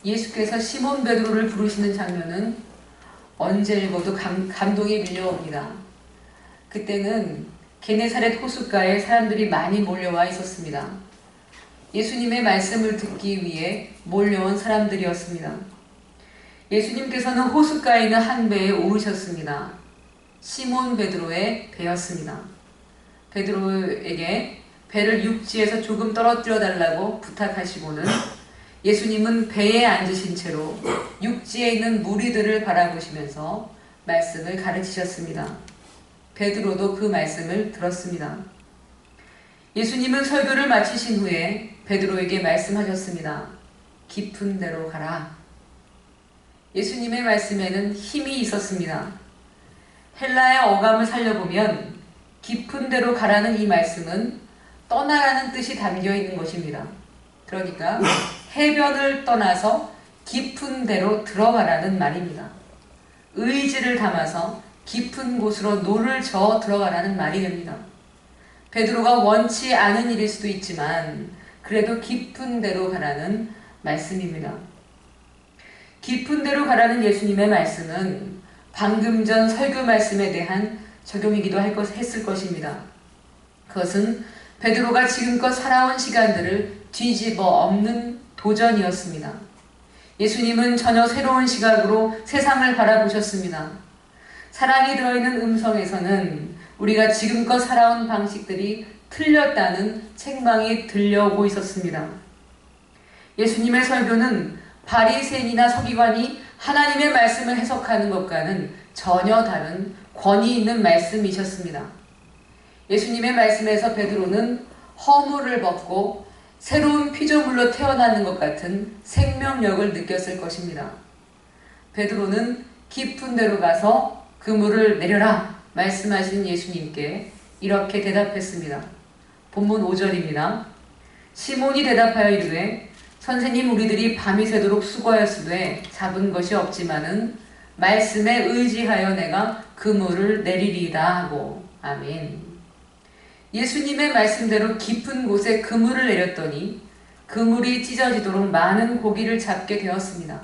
예수께서 시몬 베드로를 부르시는 장면은 언제 읽어도 감동이 밀려옵니다. 그때는 게네사렛 호숫가에 사람들이 많이 몰려와 있었습니다. 예수님의 말씀을 듣기 위해 몰려온 사람들이었습니다. 예수님께서는 호숫가에 있는 한 배에 오르셨습니다. 시몬 베드로의 배였습니다. 베드로에게 배를 육지에서 조금 떨어뜨려 달라고 부탁하시고는 예수님은 배에 앉으신 채로 육지에 있는 무리들을 바라보시면서 말씀을 가르치셨습니다. 베드로도 그 말씀을 들었습니다. 예수님은 설교를 마치신 후에 베드로에게 말씀하셨습니다. 깊은 데로 가라. 예수님의 말씀에는 힘이 있었습니다. 헬라의 어감을 살려보면 깊은 데로 가라는 이 말씀은 떠나라는 뜻이 담겨 있는 것입니다. 그러니까 해변을 떠나서 깊은 데로 들어가라는 말입니다. 의지를 담아서 깊은 곳으로 노를 저어 들어가라는 말이 됩니다. 베드로가 원치 않은 일일 수도 있지만 그래도 깊은 데로 가라는 말씀입니다. 깊은 데로 가라는 예수님의 말씀은 방금 전 설교 말씀에 대한 적용이기도 했을 것입니다. 그것은 베드로가 지금껏 살아온 시간들을 뒤집어 엎는 도전이었습니다. 예수님은 전혀 새로운 시각으로 세상을 바라보셨습니다. 사랑이 들어있는 음성에서는 우리가 지금껏 살아온 방식들이 틀렸다는 책망이 들려오고 있었습니다. 예수님의 설교는 바리새인이나 서기관이 하나님의 말씀을 해석하는 것과는 전혀 다른 권위 있는 말씀이셨습니다. 예수님의 말씀에서 베드로는 허물을 벗고 새로운 피조물로 태어나는 것 같은 생명력을 느꼈을 것입니다. 베드로는 깊은 데로 가서 그물을 내려라 말씀하신 예수님께 이렇게 대답했습니다. 본문 5절입니다. 시몬이 대답하여 이르되 선생님, 우리들이 밤이 새도록 수고하였으되 잡은 것이 없지만은 말씀에 의지하여 내가 그물을 내리리이다 하고. 아멘. 예수님의 말씀대로 깊은 곳에 그물을 내렸더니 그물이 찢어지도록 많은 고기를 잡게 되었습니다.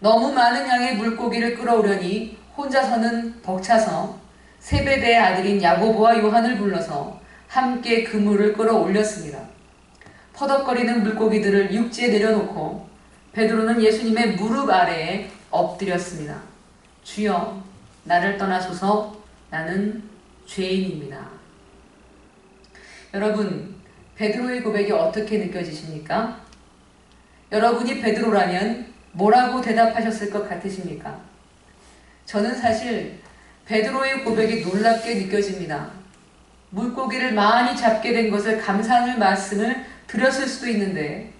너무 많은 양의 물고기를 끌어오려니 혼자서는 벅차서 세베대의 아들인 야고보와 요한을 불러서 함께 그물을 끌어올렸습니다. 퍼덕거리는 물고기들을 육지에 내려놓고 베드로는 예수님의 무릎 아래에 엎드렸습니다. 주여, 나를 떠나소서. 나는 죄인입니다. 여러분, 베드로의 고백이 어떻게 느껴지십니까? 여러분이 베드로라면 뭐라고 대답하셨을 것 같으십니까? 저는 사실 베드로의 고백이 놀랍게 느껴집니다. 물고기를 많이 잡게 된 것을 감사하는 말씀을 드렸을 수도 있는데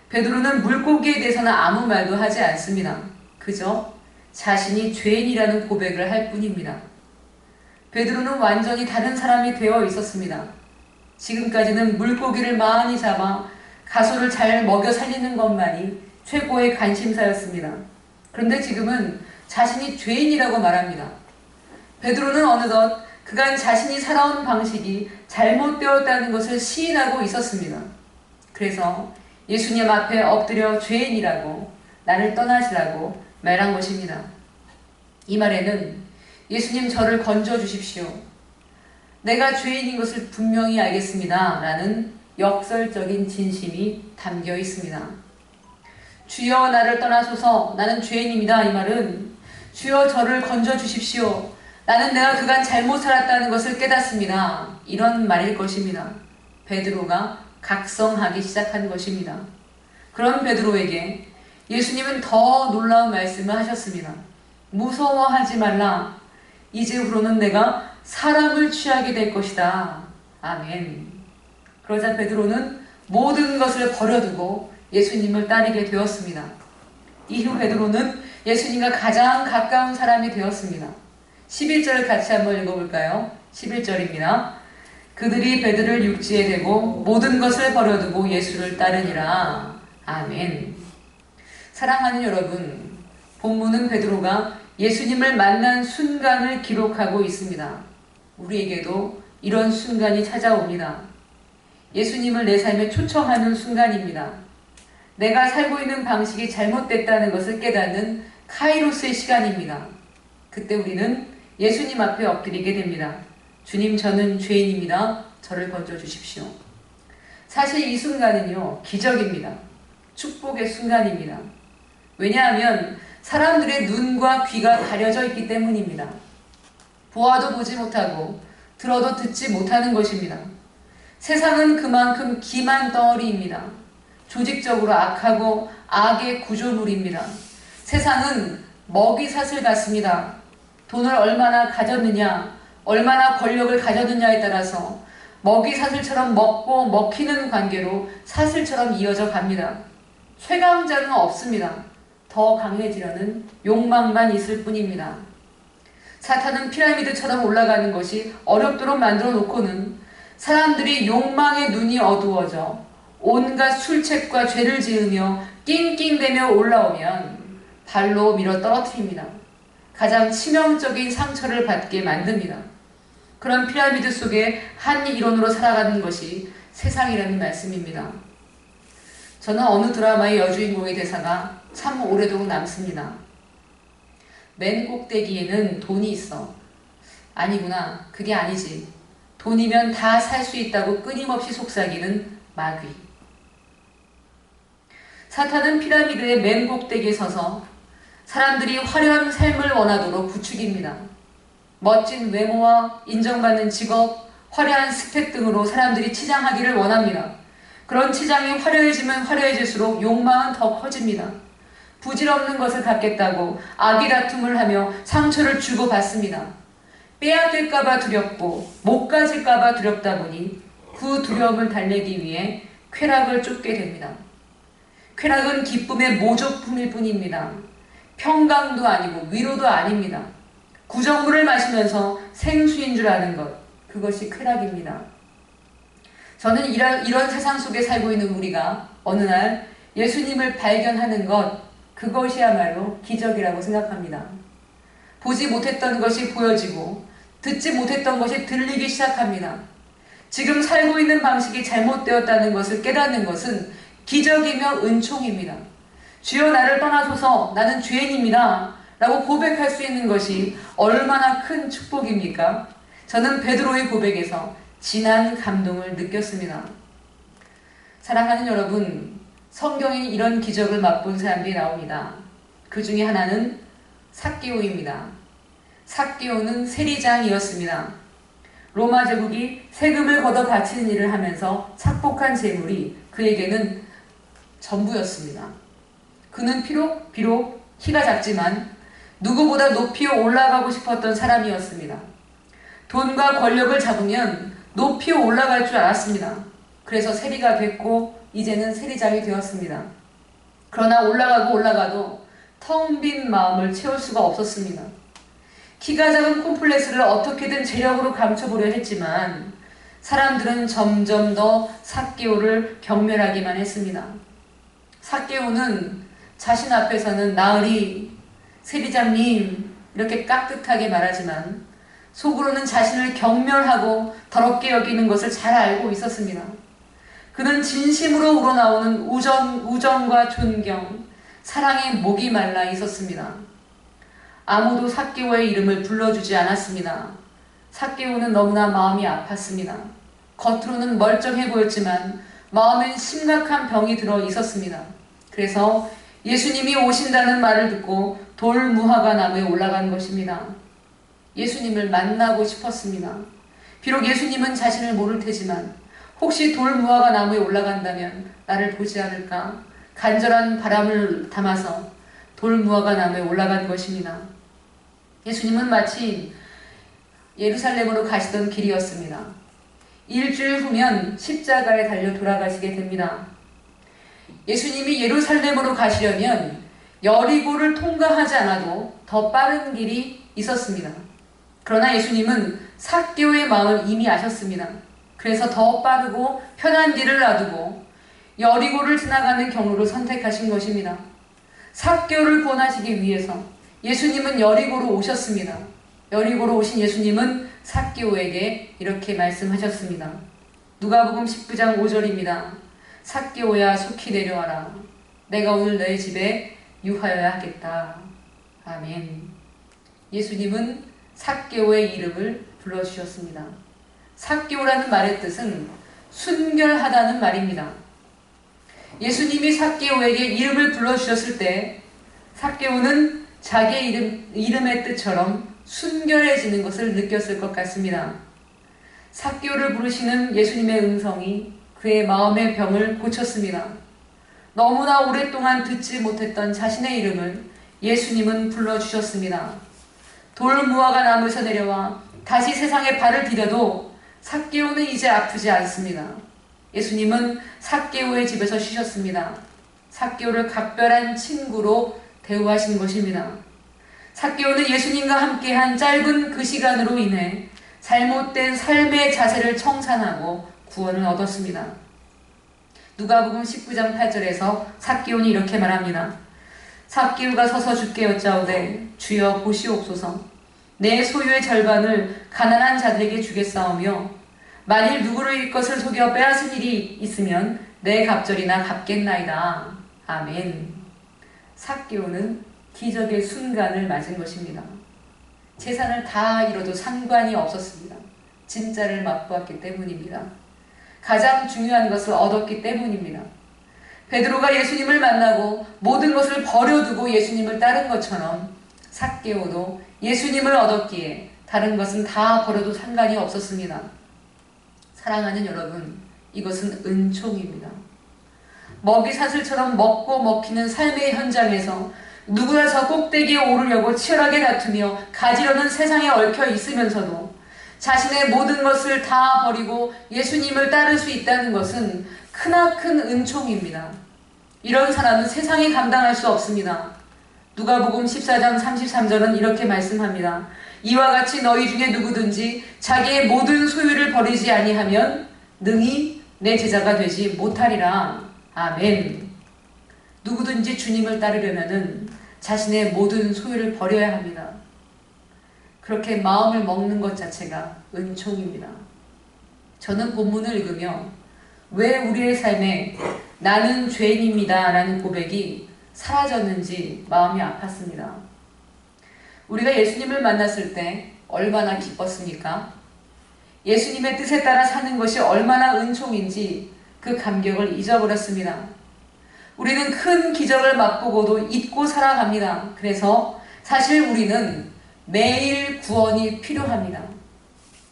베드로는 물고기에 대해서는 아무 말도 하지 않습니다. 그저 자신이 죄인이라는 고백을 할 뿐입니다. 베드로는 완전히 다른 사람이 되어 있었습니다. 지금까지는 물고기를 많이 잡아 가소를 잘 먹여 살리는 것만이 최고의 관심사였습니다. 그런데 지금은 자신이 죄인이라고 말합니다. 베드로는 어느덧 그간 자신이 살아온 방식이 잘못되었다는 것을 시인하고 있었습니다. 그래서 예수님 앞에 엎드려 죄인이라고 나를 떠나시라고 말한 것입니다. 이 말에는 예수님 저를 건져주십시오. 내가 죄인인 것을 분명히 알겠습니다. 라는 역설적인 진심이 담겨 있습니다. 주여 나를 떠나소서. 나는 죄인입니다. 이 말은 주여 저를 건져주십시오. 나는 내가 그간 잘못 살았다는 것을 깨닫습니다. 이런 말일 것입니다. 베드로가 각성하기 시작한 것입니다. 그런 베드로에게 예수님은 더 놀라운 말씀을 하셨습니다. 무서워하지 말라. 이제후로는 내가 사람을 취하게 될 것이다. 아멘. 그러자 베드로는 모든 것을 버려두고 예수님을 따르게 되었습니다. 이후 베드로는 예수님과 가장 가까운 사람이 되었습니다. 11절을 같이 한번 읽어볼까요? 11절입니다. 그들이 베드를 육지에 대고 모든 것을 버려두고 예수를 따르니라. 아멘. 사랑하는 여러분, 본문은 베드로가 예수님을 만난 순간을 기록하고 있습니다. 우리에게도 이런 순간이 찾아옵니다. 예수님을 내 삶에 초청하는 순간입니다. 내가 살고 있는 방식이 잘못됐다는 것을 깨닫는 카이로스의 시간입니다. 그때 우리는 예수님 앞에 엎드리게 됩니다. 주님, 저는 죄인입니다. 저를 건져주십시오. 사실 이 순간은요, 기적입니다. 축복의 순간입니다. 왜냐하면 사람들의 눈과 귀가 가려져 있기 때문입니다. 보아도 보지 못하고 들어도 듣지 못하는 것입니다. 세상은 그만큼 기만 덩어리입니다. 조직적으로 악하고 악의 구조물입니다. 세상은 먹이사슬 같습니다. 돈을 얼마나 가졌느냐, 얼마나 권력을 가졌느냐에 따라서 먹이사슬처럼 먹고 먹히는 관계로 사슬처럼 이어져 갑니다. 최강자는 없습니다. 더 강해지려는 욕망만 있을 뿐입니다. 사탄은 피라미드처럼 올라가는 것이 어렵도록 만들어 놓고는 사람들이 욕망의 눈이 어두워져 온갖 술책과 죄를 지으며 낑낑대며 올라오면 발로 밀어 떨어뜨립니다. 가장 치명적인 상처를 받게 만듭니다. 그런 피라미드 속에 한 이론으로 살아가는 것이 세상이라는 말씀입니다. 저는 어느 드라마의 여주인공의 대사가 참 오래도록 남습니다. 맨 꼭대기에는 돈이 있어. 아니구나, 그게 아니지. 돈이면 다 살 수 있다고 끊임없이 속삭이는 마귀. 사탄은 피라미드의 맨 꼭대기에 서서 사람들이 화려한 삶을 원하도록 부추깁니다. 멋진 외모와 인정받는 직업, 화려한 스펙 등으로 사람들이 치장하기를 원합니다. 그런 치장이 화려해지면 화려해질수록 욕망은 더 커집니다. 부질없는 것을 갖겠다고 악의 다툼을 하며 상처를 주고받습니다. 빼앗길까봐 두렵고 못 가질까봐 두렵다 보니 그 두려움을 달래기 위해 쾌락을 쫓게 됩니다. 쾌락은 기쁨의 모조품일 뿐입니다. 평강도 아니고 위로도 아닙니다. 구정물을 마시면서 생수인 줄 아는 것, 그것이 쾌락입니다. 저는 이런 세상 속에 살고 있는 우리가 어느 날 예수님을 발견하는 것, 그것이야말로 기적이라고 생각합니다. 보지 못했던 것이 보여지고 듣지 못했던 것이 들리기 시작합니다. 지금 살고 있는 방식이 잘못되었다는 것을 깨닫는 것은 기적이며 은총입니다. 주여 나를 떠나소서 나는 죄인입니다 라고 고백할 수 있는 것이 얼마나 큰 축복입니까? 저는 베드로의 고백에서 진한 감동을 느꼈습니다. 사랑하는 여러분, 성경에 이런 기적을 맛본 사람들이 나옵니다. 그 중에 하나는 삭개오입니다. 삭개오는 세리장이었습니다. 로마 제국이 세금을 걷어 바치는 일을 하면서 착복한 재물이 그에게는 전부였습니다. 그는 비록 키가 작지만 누구보다 높이 올라가고 싶었던 사람이었습니다. 돈과 권력을 잡으면 높이 올라갈 줄 알았습니다. 그래서 세리가 됐고 이제는 세리장이 되었습니다. 그러나 올라가도 텅 빈 마음을 채울 수가 없었습니다. 키가 작은 콤플렉스를 어떻게든 재력으로 감춰보려 했지만 사람들은 점점 더 삭개오를 경멸하기만 했습니다. 삭개오는 자신 앞에서는 나으리, 세리장님 이렇게 깍듯하게 말하지만 속으로는 자신을 경멸하고 더럽게 여기는 것을 잘 알고 있었습니다. 그는 진심으로 우러나오는 우정과 존경, 사랑에 목이 말라 있었습니다. 아무도 삭개오의 이름을 불러주지 않았습니다. 삭개오는 너무나 마음이 아팠습니다. 겉으로는 멀쩡해 보였지만 마음엔 심각한 병이 들어 있었습니다. 그래서 예수님이 오신다는 말을 듣고 돌무화과 나무에 올라간 것입니다. 예수님을 만나고 싶었습니다. 비록 예수님은 자신을 모를 테지만 혹시 돌무화과 나무에 올라간다면 나를 보지 않을까 간절한 바람을 담아서 돌무화과 나무에 올라간 것입니다. 예수님은 마치 예루살렘으로 가시던 길이었습니다. 일주일 후면 십자가에 달려 돌아가시게 됩니다. 예수님이 예루살렘으로 가시려면 여리고를 통과하지 않아도 더 빠른 길이 있었습니다. 그러나 예수님은 삭개오의 마음을 이미 아셨습니다. 그래서 더 빠르고 편한 길을 놔두고 여리고를 지나가는 경로를 선택하신 것입니다. 삭개오를 구원하시기 위해서 예수님은 여리고로 오셨습니다. 여리고로 오신 예수님은 삭개오에게 이렇게 말씀하셨습니다. 누가복음 19장 5절입니다. 삭개오야 속히 내려와라. 내가 오늘 너의 집에 유하여야 하겠다. 아멘. 예수님은 삭개오의 이름을 불러주셨습니다. 삭개오라는 말의 뜻은 순결하다는 말입니다. 예수님이 삭개오에게 이름을 불러주셨을 때 삭개오는 자기의 이름의 뜻처럼 순결해지는 것을 느꼈을 것 같습니다. 삭개오를 부르시는 예수님의 음성이 그의 마음의 병을 고쳤습니다. 너무나 오랫동안 듣지 못했던 자신의 이름을 예수님은 불러주셨습니다. 돌무화가 나무에서 내려와 다시 세상에 발을 디뎌도 삭개오는 이제 아프지 않습니다. 예수님은 삭개오의 집에서 쉬셨습니다. 삭개오를 각별한 친구로 대우하신 것입니다. 삭개오는 예수님과 함께한 짧은 그 시간으로 인해 잘못된 삶의 자세를 청산하고 구원을 얻었습니다. 누가복음 19장 8절에서 삭개오는 이렇게 말합니다. 삭개오가 서서 주께 여짜오되 주여 보시옵소서 내 소유의 절반을 가난한 자들에게 주겠사오며 만일 누구를 이 것을 속여 빼앗은 일이 있으면 내 갑절이나 갚겠나이다. 아멘. 삭개오는 기적의 순간을 맞은 것입니다. 재산을 다 잃어도 상관이 없었습니다. 진짜를 맛보았기 때문입니다. 가장 중요한 것을 얻었기 때문입니다. 베드로가 예수님을 만나고 모든 것을 버려두고 예수님을 따른 것처럼 삭개오도 예수님을 얻었기에 다른 것은 다 버려도 상관이 없었습니다. 사랑하는 여러분, 이것은 은총입니다. 먹이사슬처럼 먹고 먹히는 삶의 현장에서 누구나 저 꼭대기에 오르려고 치열하게 다투며 가지려는 세상에 얽혀 있으면서도 자신의 모든 것을 다 버리고 예수님을 따를 수 있다는 것은 크나큰 은총입니다. 이런 사람은 세상이 감당할 수 없습니다. 누가복음 14장 33절은 이렇게 말씀합니다. 이와 같이 너희 중에 누구든지 자기의 모든 소유를 버리지 아니하면 능히 내 제자가 되지 못하리라. 아멘. 누구든지 주님을 따르려면 자신의 모든 소유를 버려야 합니다. 그렇게 마음을 먹는 것 자체가 은총입니다. 저는 본문을 읽으며 왜 우리의 삶에 나는 죄인입니다 라는 고백이 사라졌는지 마음이 아팠습니다. 우리가 예수님을 만났을 때 얼마나 기뻤습니까? 예수님의 뜻에 따라 사는 것이 얼마나 은총인지 그 감격을 잊어버렸습니다. 우리는 큰 기적을 맛보고도 잊고 살아갑니다. 그래서 사실 우리는 매일 구원이 필요합니다.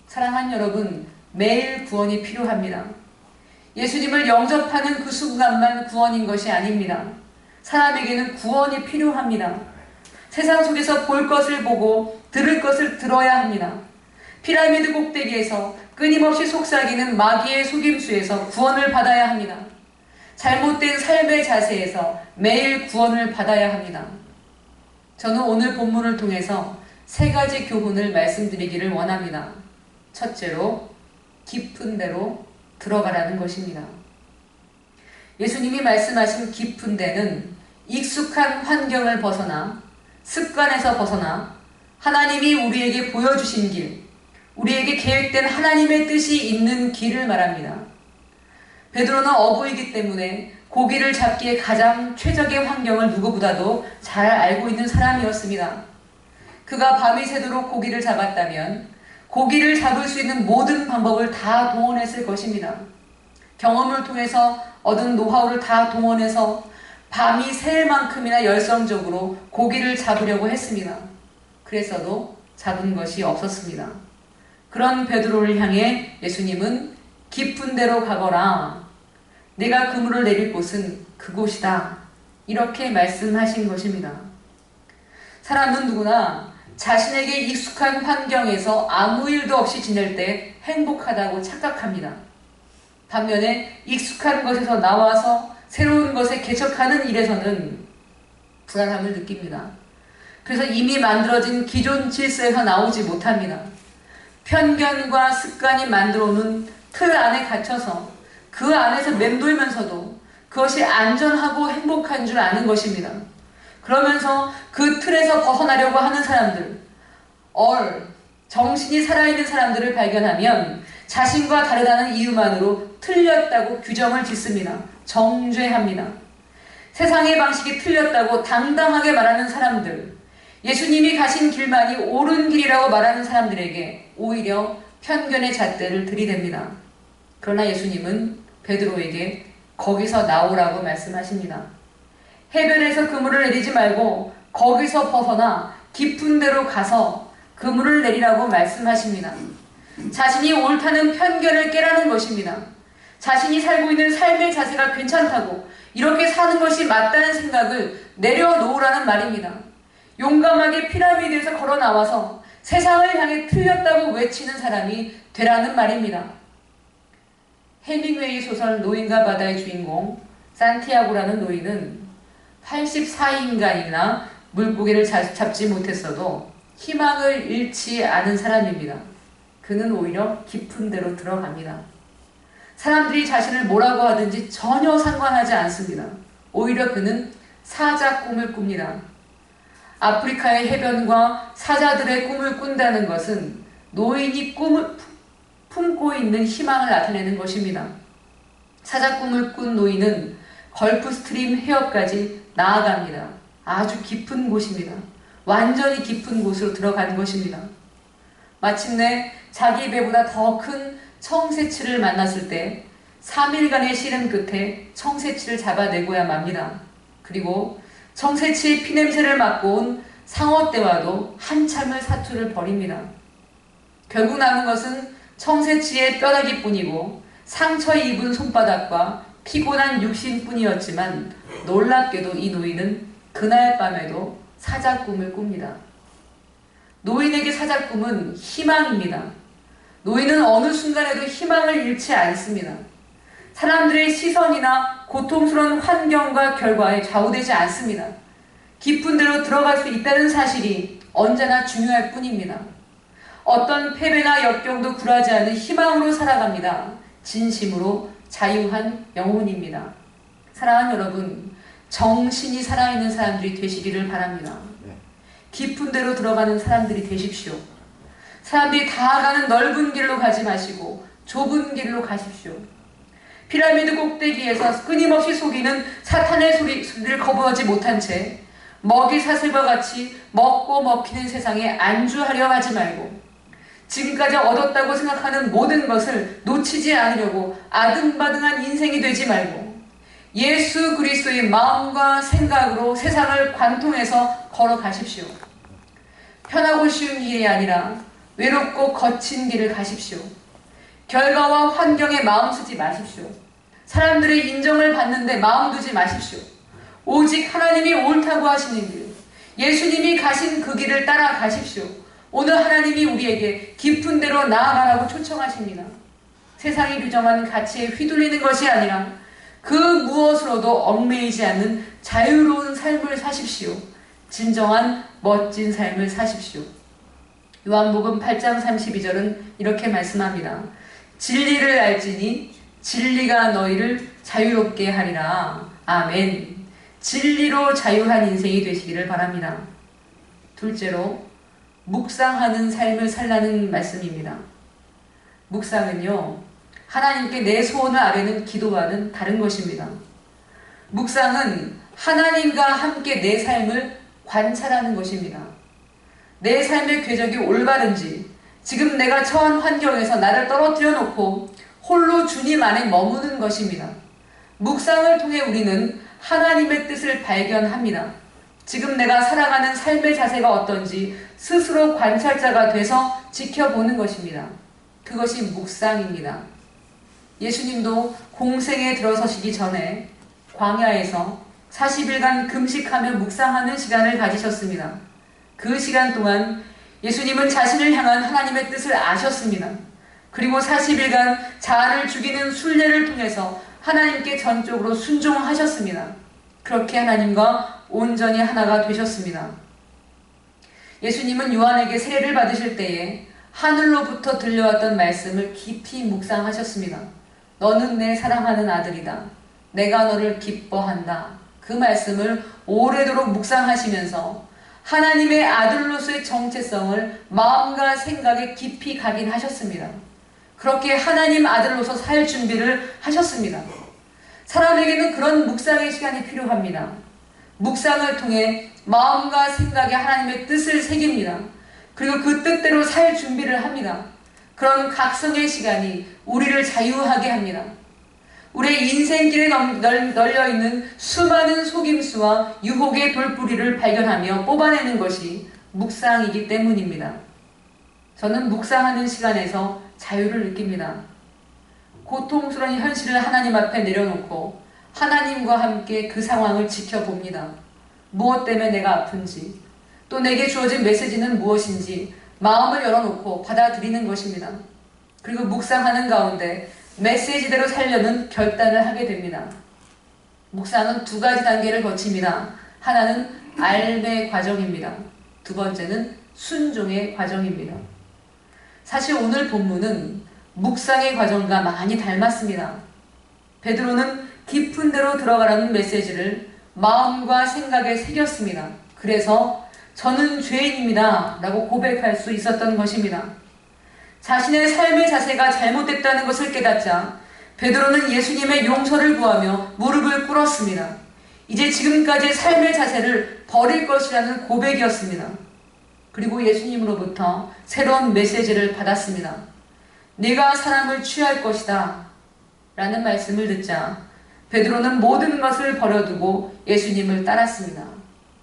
사랑하는 여러분, 매일 구원이 필요합니다. 예수님을 영접하는 그 순간만 구원인 것이 아닙니다. 사람에게는 구원이 필요합니다. 세상 속에서 볼 것을 보고 들을 것을 들어야 합니다. 피라미드 꼭대기에서 끊임없이 속삭이는 마귀의 속임수에서 구원을 받아야 합니다. 잘못된 삶의 자세에서 매일 구원을 받아야 합니다. 저는 오늘 본문을 통해서 3가지 교훈을 말씀드리기를 원합니다. 첫째로, 깊은 데로 들어가라는 것입니다. 예수님이 말씀하신 깊은 데는 익숙한 환경을 벗어나 습관에서 벗어나 하나님이 우리에게 보여주신 길, 우리에게 계획된 하나님의 뜻이 있는 길을 말합니다. 베드로는 어부이기 때문에 고기를 잡기에 가장 최적의 환경을 누구보다도 잘 알고 있는 사람이었습니다. 그가 밤이 새도록 고기를 잡았다면 고기를 잡을 수 있는 모든 방법을 다 동원했을 것입니다. 경험을 통해서 얻은 노하우를 다 동원해서 밤이 샐 만큼이나 열성적으로 고기를 잡으려고 했습니다. 그래서도 잡은 것이 없었습니다. 그런 베드로를 향해 예수님은 깊은 데로 가거라. 내가 그물을 내릴 곳은 그곳이다. 이렇게 말씀하신 것입니다. 사람은 누구나 자신에게 익숙한 환경에서 아무 일도 없이 지낼 때 행복하다고 착각합니다. 반면에 익숙한 것에서 나와서 새로운 것에 개척하는 일에서는 불안함을 느낍니다. 그래서 이미 만들어진 기존 질서에서 나오지 못합니다. 편견과 습관이 만들어오는 틀 안에 갇혀서 그 안에서 맴돌면서도 그것이 안전하고 행복한 줄 아는 것입니다. 그러면서 그 틀에서 벗어나려고 하는 사람들, 정신이 살아있는 사람들을 발견하면 자신과 다르다는 이유만으로 틀렸다고 규정을 짓습니다. 정죄합니다. 세상의 방식이 틀렸다고 당당하게 말하는 사람들, 예수님이 가신 길만이 옳은 길이라고 말하는 사람들에게 오히려 편견의 잣대를 들이댑니다. 그러나 예수님은 베드로에게 거기서 나오라고 말씀하십니다. 해변에서 그물을 내리지 말고 거기서 벗어나 깊은 데로 가서 그물을 내리라고 말씀하십니다. 자신이 옳다는 편견을 깨라는 것입니다. 자신이 살고 있는 삶의 자세가 괜찮다고, 이렇게 사는 것이 맞다는 생각을 내려놓으라는 말입니다. 용감하게 피라미드에서 걸어 나와서 세상을 향해 틀렸다고 외치는 사람이 되라는 말입니다. 헤밍웨이 소설 노인과 바다의 주인공 산티아고라는 노인은 84인간이나 물고기를 잡지 못했어도 희망을 잃지 않은 사람입니다. 그는 오히려 깊은 데로 들어갑니다. 사람들이 자신을 뭐라고 하든지 전혀 상관하지 않습니다. 오히려 그는 사자 꿈을 꿉니다. 아프리카의 해변과 사자들의 꿈을 꾼다는 것은 노인이 꿈을 품고 있는 희망을 나타내는 것입니다. 사자 꿈을 꾼 노인은 걸프 스트림 해협까지 나아갑니다. 아주 깊은 곳입니다. 완전히 깊은 곳으로 들어간 것입니다. 마침내 자기 배보다 더 큰 청새치를 만났을 때 3일간의 시름 끝에 청새치를 잡아내고야 맙니다. 그리고 청새치의 피냄새를 맡고 온 상어떼와도 한참을 사투를 벌입니다. 결국 남은 것은 청새치의 뼈다귀뿐이고 상처 입은 손바닥과 피곤한 육신뿐이었지만 놀랍게도 이 노인은 그날 밤에도 사자 꿈을 꿉니다. 노인에게 사자 꿈은 희망입니다. 노인은 어느 순간에도 희망을 잃지 않습니다. 사람들의 시선이나 고통스러운 환경과 결과에 좌우되지 않습니다. 깊은 데로 들어갈 수 있다는 사실이 언제나 중요할 뿐입니다. 어떤 패배나 역경도 굴하지 않는 희망으로 살아갑니다. 진심으로 자유한 영혼입니다. 사랑하는 여러분, 정신이 살아있는 사람들이 되시기를 바랍니다. 깊은 데로 들어가는 사람들이 되십시오. 사람들이 다 가는 넓은 길로 가지 마시고 좁은 길로 가십시오. 피라미드 꼭대기에서 끊임없이 속이는 사탄의 소리를 거부하지 못한 채 먹이 사슬과 같이 먹고 먹히는 세상에 안주하려 하지 말고, 지금까지 얻었다고 생각하는 모든 것을 놓치지 않으려고 아등바등한 인생이 되지 말고 예수 그리스도의 마음과 생각으로 세상을 관통해서 걸어가십시오. 편하고 쉬운 길이 아니라 외롭고 거친 길을 가십시오. 결과와 환경에 마음 쓰지 마십시오. 사람들의 인정을 받는데 마음 두지 마십시오. 오직 하나님이 옳다고 하시는 길, 예수님이 가신 그 길을 따라가십시오. 오늘 하나님이 우리에게 깊은 데로 나아가라고 초청하십니다. 세상이 규정한 가치에 휘둘리는 것이 아니라 그 무엇으로도 얽매이지 않는 자유로운 삶을 사십시오. 진정한 멋진 삶을 사십시오. 요한복음 8장 32절은 이렇게 말씀합니다. 진리를 알지니 진리가 너희를 자유롭게 하리라. 아멘. 진리로 자유한 인생이 되시기를 바랍니다. 둘째로, 묵상하는 삶을 살라는 말씀입니다. 묵상은요, 하나님께 내 소원을 아뢰는 기도와는 다른 것입니다. 묵상은 하나님과 함께 내 삶을 관찰하는 것입니다. 내 삶의 궤적이 올바른지, 지금 내가 처한 환경에서 나를 떨어뜨려 놓고 홀로 주님 안에 머무는 것입니다. 묵상을 통해 우리는 하나님의 뜻을 발견합니다. 지금 내가 살아가는 삶의 자세가 어떤지 스스로 관찰자가 돼서 지켜보는 것입니다. 그것이 묵상입니다. 예수님도 공생에 들어서시기 전에 광야에서 40일간 금식하며 묵상하는 시간을 가지셨습니다. 그 시간 동안 예수님은 자신을 향한 하나님의 뜻을 아셨습니다. 그리고 40일간 자아를 죽이는 순례를 통해서 하나님께 전적으로 순종하셨습니다. 그렇게 하나님과 온전히 하나가 되셨습니다. 예수님은 요한에게 세례를 받으실 때에 하늘로부터 들려왔던 말씀을 깊이 묵상하셨습니다. 너는 내 사랑하는 아들이다. 내가 너를 기뻐한다. 그 말씀을 오래도록 묵상하시면서 하나님의 아들로서의 정체성을 마음과 생각에 깊이 각인하셨습니다. 그렇게 하나님 아들로서 살 준비를 하셨습니다. 사람에게는 그런 묵상의 시간이 필요합니다. 묵상을 통해 마음과 생각에 하나님의 뜻을 새깁니다. 그리고 그 뜻대로 살 준비를 합니다. 그런 각성의 시간이 우리를 자유하게 합니다. 우리의 인생길에 널려있는 수많은 속임수와 유혹의 돌뿌리를 발견하며 뽑아내는 것이 묵상이기 때문입니다. 저는 묵상하는 시간에서 자유를 느낍니다. 고통스러운 현실을 하나님 앞에 내려놓고 하나님과 함께 그 상황을 지켜봅니다. 무엇 때문에 내가 아픈지, 또 내게 주어진 메시지는 무엇인지 마음을 열어놓고 받아들이는 것입니다. 그리고 묵상하는 가운데 메시지대로 살려는 결단을 하게 됩니다. 묵상은 두 가지 단계를 거칩니다. 하나는 알의 과정입니다. 두 번째는 순종의 과정입니다. 사실 오늘 본문은 묵상의 과정과 많이 닮았습니다. 베드로는 깊은 데로 들어가라는 메시지를 마음과 생각에 새겼습니다. 그래서 저는 죄인입니다 라고 고백할 수 있었던 것입니다. 자신의 삶의 자세가 잘못됐다는 것을 깨닫자 베드로는 예수님의 용서를 구하며 무릎을 꿇었습니다. 이제 지금까지의 삶의 자세를 버릴 것이라는 고백이었습니다. 그리고 예수님으로부터 새로운 메시지를 받았습니다. 네가 사람을 취할 것이다 라는 말씀을 듣자 베드로는 모든 것을 버려두고 예수님을 따랐습니다.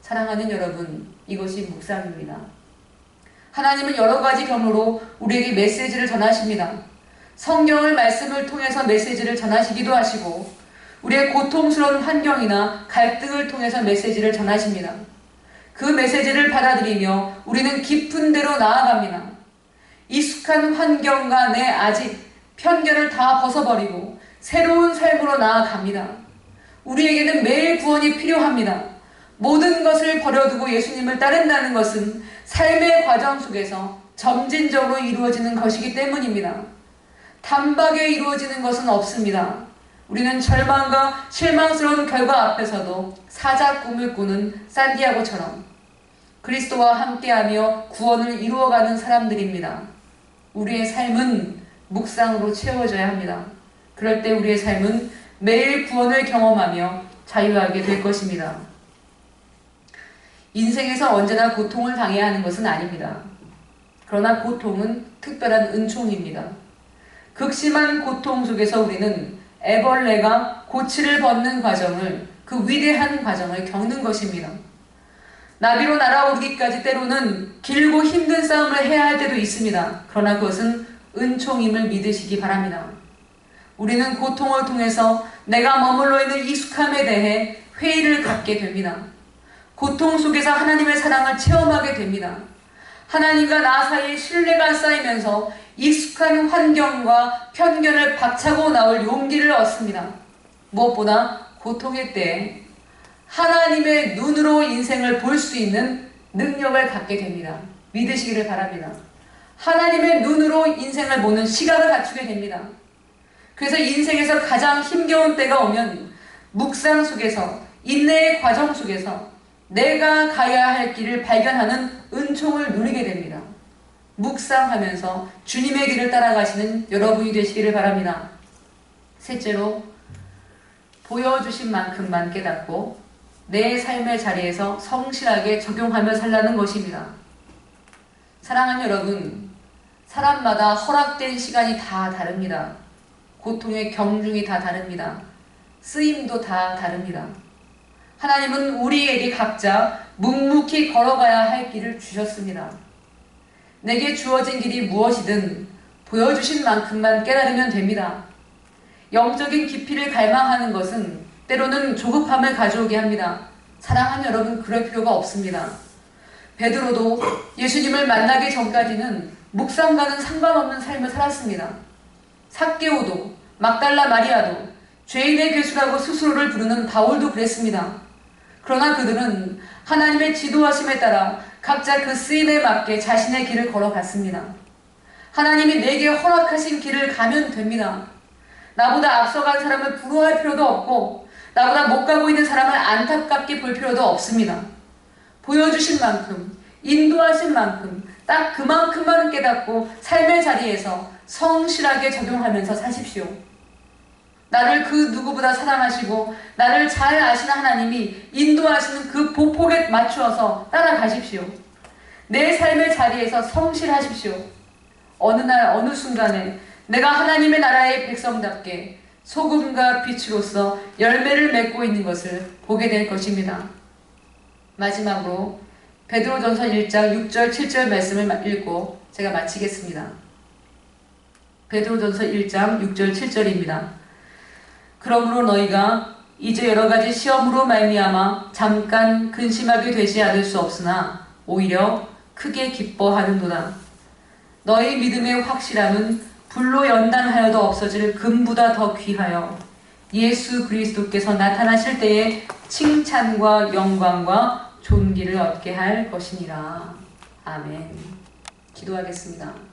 사랑하는 여러분, 이것이 묵상입니다. 하나님은 여러 가지 경로로 우리에게 메시지를 전하십니다. 성경을 말씀을 통해서 메시지를 전하시기도 하시고 우리의 고통스러운 환경이나 갈등을 통해서 메시지를 전하십니다. 그 메시지를 받아들이며 우리는 깊은 데로 나아갑니다. 익숙한 환경과 내 아직 편견을 다 벗어버리고 새로운 삶으로 나아갑니다. 우리에게는 매일 구원이 필요합니다. 모든 것을 버려두고 예수님을 따른다는 것은 삶의 과정 속에서 점진적으로 이루어지는 것이기 때문입니다. 단박에 이루어지는 것은 없습니다. 우리는 절망과 실망스러운 결과 앞에서도 사자 꿈을 꾸는 산디아고처럼 그리스도와 함께하며 구원을 이루어가는 사람들입니다. 우리의 삶은 묵상으로 채워져야 합니다. 그럴 때 우리의 삶은 매일 구원을 경험하며 자유하게 될 것입니다. 인생에서 언제나 고통을 당해야 하는 것은 아닙니다. 그러나 고통은 특별한 은총입니다. 극심한 고통 속에서 우리는 애벌레가 고치를 벗는 과정을, 그 위대한 과정을 겪는 것입니다. 나비로 날아오르기까지 때로는 길고 힘든 싸움을 해야 할 때도 있습니다. 그러나 그것은 은총임을 믿으시기 바랍니다. 우리는 고통을 통해서 내가 머물러 있는 익숙함에 대해 회의를 갖게 됩니다. 고통 속에서 하나님의 사랑을 체험하게 됩니다. 하나님과 나 사이에 신뢰가 쌓이면서 익숙한 환경과 편견을 박차고 나올 용기를 얻습니다. 무엇보다 고통의 때에 하나님의 눈으로 인생을 볼 수 있는 능력을 갖게 됩니다. 믿으시기를 바랍니다. 하나님의 눈으로 인생을 보는 시각을 갖추게 됩니다. 그래서 인생에서 가장 힘겨운 때가 오면 묵상 속에서, 인내의 과정 속에서 내가 가야 할 길을 발견하는 은총을 누리게 됩니다. 묵상하면서 주님의 길을 따라가시는 여러분이 되시기를 바랍니다. 셋째로, 보여주신 만큼만 깨닫고 내 삶의 자리에서 성실하게 적용하며 살라는 것입니다. 사랑하는 여러분, 사람마다 허락된 시간이 다 다릅니다. 고통의 경중이 다 다릅니다. 쓰임도 다 다릅니다. 하나님은 우리에게 각자 묵묵히 걸어가야 할 길을 주셨습니다. 내게 주어진 길이 무엇이든 보여주신 만큼만 깨달으면 됩니다. 영적인 깊이를 갈망하는 것은 때로는 조급함을 가져오게 합니다. 사랑하는 여러분, 그럴 필요가 없습니다. 베드로도 예수님을 만나기 전까지는 묵상과는 상관없는 삶을 살았습니다. 삭개오도, 막달라 마리아도, 죄인의 괴수라고 스스로를 부르는 바울도 그랬습니다. 그러나 그들은 하나님의 지도하심에 따라 각자 그 쓰임에 맞게 자신의 길을 걸어갔습니다. 하나님이 내게 허락하신 길을 가면 됩니다. 나보다 앞서간 사람을 부러워할 필요도 없고 나보다 못 가고 있는 사람을 안타깝게 볼 필요도 없습니다. 보여주신 만큼, 인도하신 만큼 딱 그만큼만 깨닫고 삶의 자리에서 성실하게 적용하면서 사십시오. 나를 그 누구보다 사랑하시고 나를 잘 아시는 하나님이 인도하시는 그 보폭에 맞추어서 따라가십시오. 내 삶의 자리에서 성실하십시오. 어느 날 어느 순간에 내가 하나님의 나라의 백성답게 소금과 빛으로서 열매를 맺고 있는 것을 보게 될 것입니다. 마지막으로 베드로전서 1장 6절 7절 말씀을 읽고 제가 마치겠습니다. 베드로전서 1장 6절 7절입니다. 그러므로 너희가 이제 여러 가지 시험으로 말미암아 잠깐 근심하게 되지 않을 수 없으나 오히려 크게 기뻐하는도다. 너희 믿음의 확실함은 불로 연단하여도 없어질 금보다 더 귀하여 예수 그리스도께서 나타나실 때에 칭찬과 영광과 존귀를 얻게 할 것이니라. 아멘. 기도하겠습니다.